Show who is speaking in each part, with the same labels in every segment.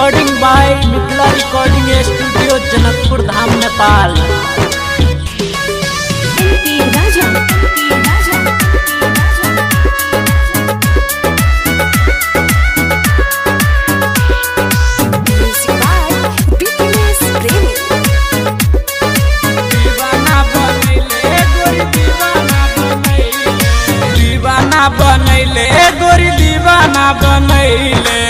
Speaker 1: Recording by Mithila recording studio Janakpur Dham Nepal.
Speaker 2: बनैले गोरी दीवाना बनैले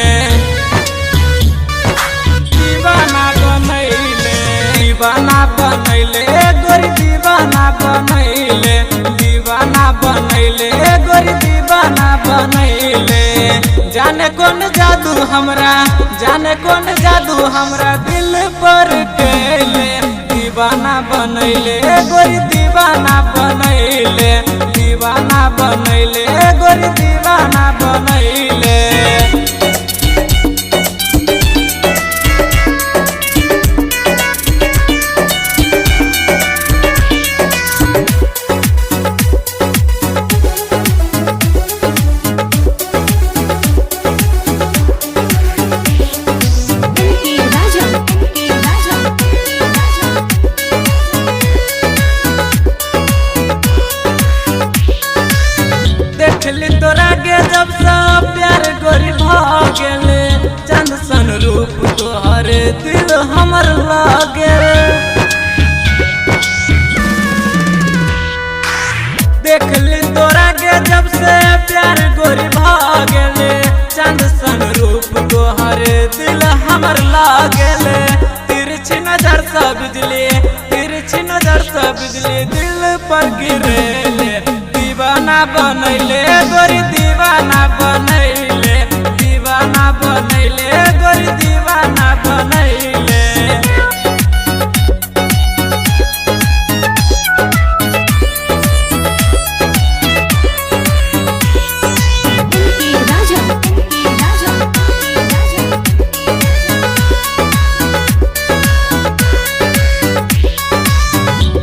Speaker 2: दीवाना बनैले दीवाना बनैले गोरी दीवाना बनैले दीवाना बनैले गोरी दीवाना बनैले। जाने कौन जादू हमरा दिल पर कैले दीवाना बनैले गोरी दीवाना बनैले दीवाना बनैले गोरी दीवाना बनैले। देखली तोरा के जब सब प्यार गोरी भागेले चंद सन रूप तोहर दिल हमर लागे। देखली तोरा के जब से प्यार गोरी भागेले चंद सन रूप तोहर दिल हमर लागेले। तिरछी नजर से बिजली दिल पर गिरेले दीवाना बनैले गोरी दीवाना बनैले दीवाना बनैले गोरी दीवाना बनैले।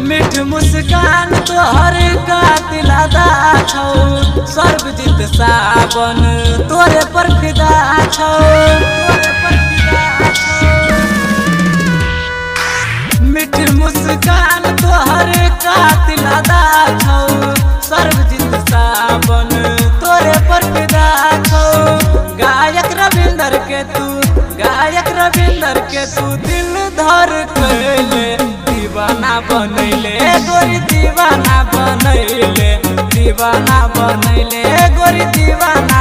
Speaker 2: मीठ मुस्कान तोहर का दिलादा छौ सर्वजित सावन तोरे पर फिदा छौ मीठ मुस्कान तोहर का दिलादा छौ सर्वजित सावन तोरे पर फिदा छौ। गायक रविंदर के तू दिल धर कैले दीवाना बनैले गोरी दीवाना बनैले दीवाना बनैले गोरी दीवाना।